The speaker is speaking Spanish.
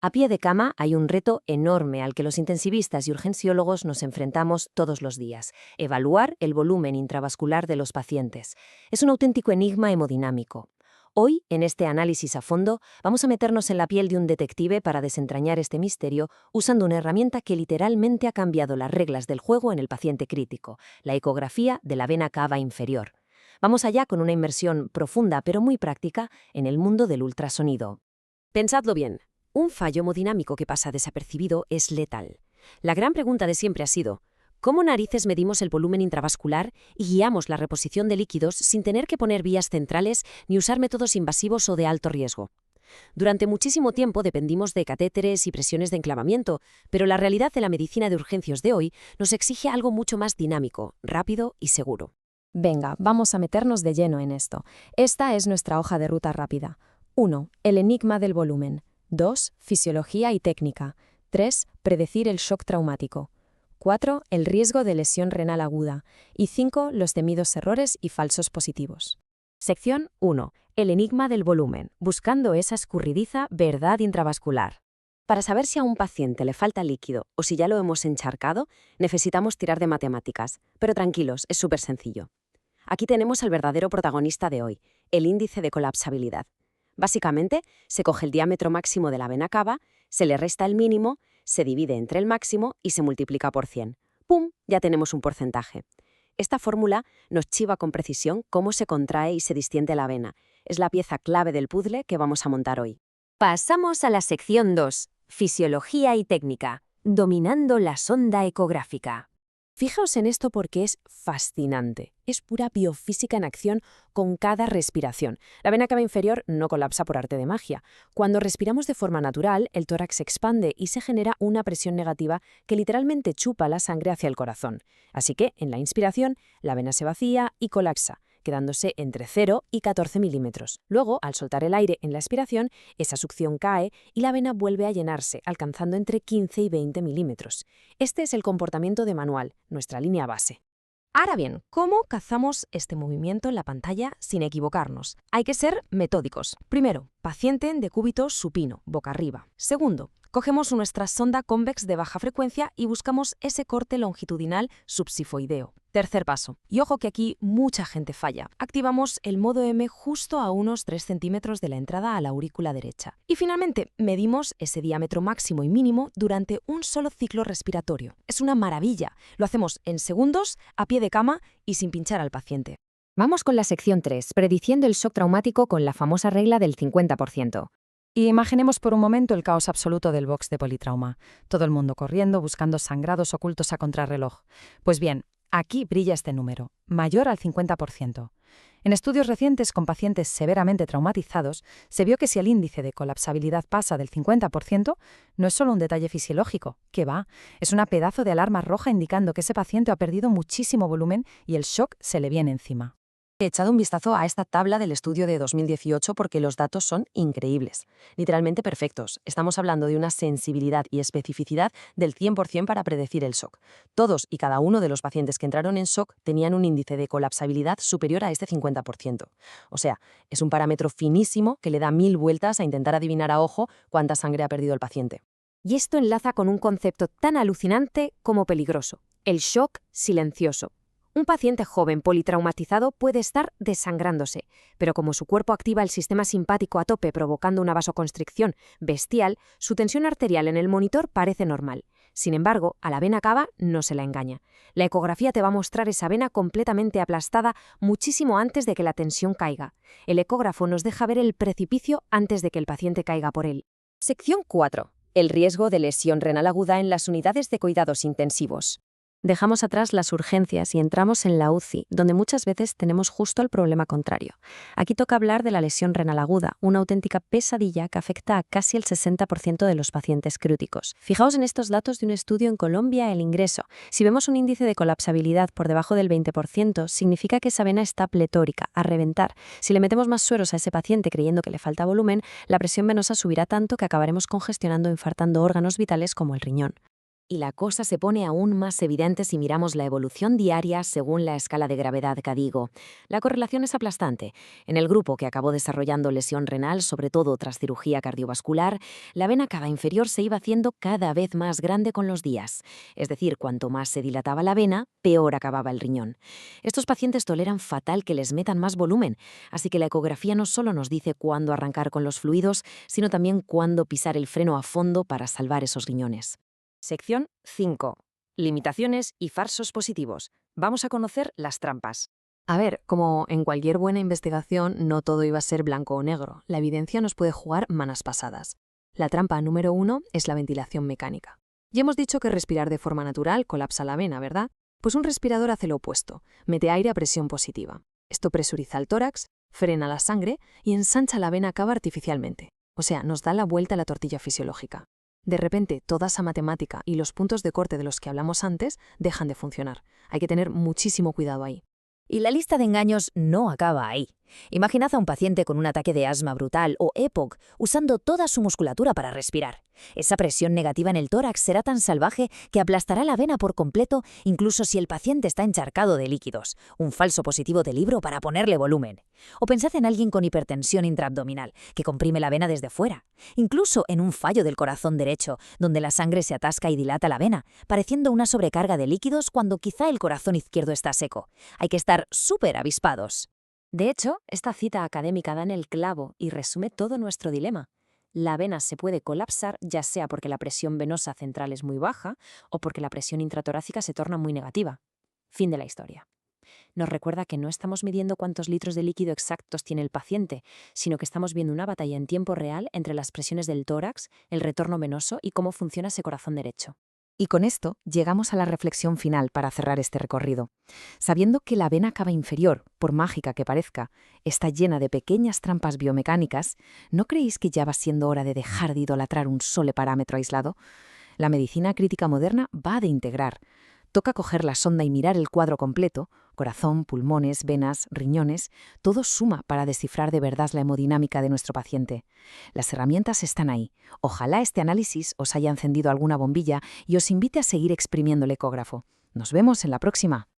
A pie de cama hay un reto enorme al que los intensivistas y urgenciólogos nos enfrentamos todos los días: evaluar el volumen intravascular de los pacientes. Es un auténtico enigma hemodinámico. Hoy, en este análisis a fondo, vamos a meternos en la piel de un detective para desentrañar este misterio usando una herramienta que literalmente ha cambiado las reglas del juego en el paciente crítico: la ecografía de la vena cava inferior. Vamos allá con una inmersión profunda pero muy práctica en el mundo del ultrasonido. Pensadlo bien. Un fallo hemodinámico que pasa desapercibido es letal. La gran pregunta de siempre ha sido: ¿cómo narices medimos el volumen intravascular y guiamos la reposición de líquidos sin tener que poner vías centrales ni usar métodos invasivos o de alto riesgo? Durante muchísimo tiempo dependimos de catéteres y presiones de enclavamiento, pero la realidad de la medicina de urgencias de hoy nos exige algo mucho más dinámico, rápido y seguro. Venga, vamos a meternos de lleno en esto. Esta es nuestra hoja de ruta rápida. 1. El enigma del volumen. 2. Fisiología y técnica. 3. Predecir el shock traumático. 4. El riesgo de lesión renal aguda. Y 5. Los temidos errores y falsos positivos. Sección 1. El enigma del volumen, buscando esa escurridiza verdad intravascular. Para saber si a un paciente le falta líquido o si ya lo hemos encharcado, necesitamos tirar de matemáticas. Pero tranquilos, es súper sencillo. Aquí tenemos al verdadero protagonista de hoy: el índice de colapsabilidad. Básicamente, se coge el diámetro máximo de la vena cava, se le resta el mínimo, se divide entre el máximo y se multiplica por 100. ¡Pum! Ya tenemos un porcentaje. Esta fórmula nos chiva con precisión cómo se contrae y se distiende la vena. Es la pieza clave del puzzle que vamos a montar hoy. Pasamos a la sección 2, fisiología y técnica, dominando la sonda ecográfica. Fijaos en esto porque es fascinante. Es pura biofísica en acción con cada respiración. La vena cava inferior no colapsa por arte de magia. Cuando respiramos de forma natural, el tórax se expande y se genera una presión negativa que literalmente chupa la sangre hacia el corazón. Así que, en la inspiración, la vena se vacía y colapsa, quedándose entre 0 y 14 milímetros. Luego, al soltar el aire en la expiración, esa succión cae y la vena vuelve a llenarse, alcanzando entre 15 y 20 milímetros. Este es el comportamiento de manual, nuestra línea base. Ahora bien, ¿cómo cazamos este movimiento en la pantalla sin equivocarnos? Hay que ser metódicos. Primero, paciente en decúbito supino, boca arriba. Segundo, cogemos nuestra sonda convex de baja frecuencia y buscamos ese corte longitudinal subsifoideo. Tercer paso, y ojo que aquí mucha gente falla, activamos el modo M justo a unos 3 centímetros de la entrada a la aurícula derecha. Y finalmente, medimos ese diámetro máximo y mínimo durante un solo ciclo respiratorio. Es una maravilla, lo hacemos en segundos, a pie de cama y sin pinchar al paciente. Vamos con la sección 3, prediciendo el shock traumático con la famosa regla del 50%. Y imaginemos por un momento el caos absoluto del box de politrauma. Todo el mundo corriendo, buscando sangrados ocultos a contrarreloj. Pues bien, aquí brilla este número, mayor al 50%. En estudios recientes con pacientes severamente traumatizados, se vio que si el índice de colapsabilidad pasa del 50%, no es solo un detalle fisiológico, que va, es una pedazo de alarma roja indicando que ese paciente ha perdido muchísimo volumen y el shock se le viene encima. He echado un vistazo a esta tabla del estudio de 2018 porque los datos son increíbles, literalmente perfectos. Estamos hablando de una sensibilidad y especificidad del 100% para predecir el shock. Todos y cada uno de los pacientes que entraron en shock tenían un índice de colapsabilidad superior a este 50%. O sea, es un parámetro finísimo que le da 1000 vueltas a intentar adivinar a ojo cuánta sangre ha perdido el paciente. Y esto enlaza con un concepto tan alucinante como peligroso: el shock silencioso. Un paciente joven politraumatizado puede estar desangrándose, pero como su cuerpo activa el sistema simpático a tope provocando una vasoconstricción bestial, su tensión arterial en el monitor parece normal. Sin embargo, a la vena cava no se la engaña. La ecografía te va a mostrar esa vena completamente aplastada muchísimo antes de que la tensión caiga. El ecógrafo nos deja ver el precipicio antes de que el paciente caiga por él. Sección 4. El riesgo de lesión renal aguda en las unidades de cuidados intensivos. Dejamos atrás las urgencias y entramos en la UCI, donde muchas veces tenemos justo el problema contrario. Aquí toca hablar de la lesión renal aguda, una auténtica pesadilla que afecta a casi el 60% de los pacientes críticos. Fijaos en estos datos de un estudio en Colombia, el ingreso. Si vemos un índice de colapsabilidad por debajo del 20%, significa que esa vena está pletórica, a reventar. Si le metemos más sueros a ese paciente creyendo que le falta volumen, la presión venosa subirá tanto que acabaremos congestionando o infartando órganos vitales como el riñón. Y la cosa se pone aún más evidente si miramos la evolución diaria según la escala de gravedad Cadigo. La correlación es aplastante. En el grupo que acabó desarrollando lesión renal, sobre todo tras cirugía cardiovascular, la vena cava inferior se iba haciendo cada vez más grande con los días. Es decir, cuanto más se dilataba la vena, peor acababa el riñón. Estos pacientes toleran fatal que les metan más volumen, así que la ecografía no solo nos dice cuándo arrancar con los fluidos, sino también cuándo pisar el freno a fondo para salvar esos riñones. Sección 5. Limitaciones y falsos positivos. Vamos a conocer las trampas. A ver, como en cualquier buena investigación, no todo iba a ser blanco o negro. La evidencia nos puede jugar malas pasadas. La trampa número 1 es la ventilación mecánica. Ya hemos dicho que respirar de forma natural colapsa la vena, ¿verdad? Pues un respirador hace lo opuesto, mete aire a presión positiva. Esto presuriza el tórax, frena la sangre y ensancha la vena cava artificialmente. O sea, nos da la vuelta a la tortilla fisiológica. De repente, toda esa matemática y los puntos de corte de los que hablamos antes dejan de funcionar. Hay que tener muchísimo cuidado ahí. Y la lista de engaños no acaba ahí. Imaginad a un paciente con un ataque de asma brutal o EPOC usando toda su musculatura para respirar. Esa presión negativa en el tórax será tan salvaje que aplastará la vena por completo, incluso si el paciente está encharcado de líquidos. Un falso positivo de libro para ponerle volumen. O pensad en alguien con hipertensión intraabdominal, que comprime la vena desde fuera. Incluso en un fallo del corazón derecho, donde la sangre se atasca y dilata la vena, pareciendo una sobrecarga de líquidos cuando quizá el corazón izquierdo está seco. Hay que estar súper avispados. De hecho, esta cita académica da en el clavo y resume todo nuestro dilema. La vena se puede colapsar ya sea porque la presión venosa central es muy baja o porque la presión intratorácica se torna muy negativa. Fin de la historia. Nos recuerda que no estamos midiendo cuántos litros de líquido exactos tiene el paciente, sino que estamos viendo una batalla en tiempo real entre las presiones del tórax, el retorno venoso y cómo funciona ese corazón derecho. Y con esto llegamos a la reflexión final para cerrar este recorrido. Sabiendo que la vena cava inferior, por mágica que parezca, está llena de pequeñas trampas biomecánicas, ¿no creéis que ya va siendo hora de dejar de idolatrar un solo parámetro aislado? La medicina crítica moderna va de integrar. Toca coger la sonda y mirar el cuadro completo, corazón, pulmones, venas, riñones, todo suma para descifrar de verdad la hemodinámica de nuestro paciente. Las herramientas están ahí. Ojalá este análisis os haya encendido alguna bombilla y os invite a seguir exprimiendo el ecógrafo. Nos vemos en la próxima.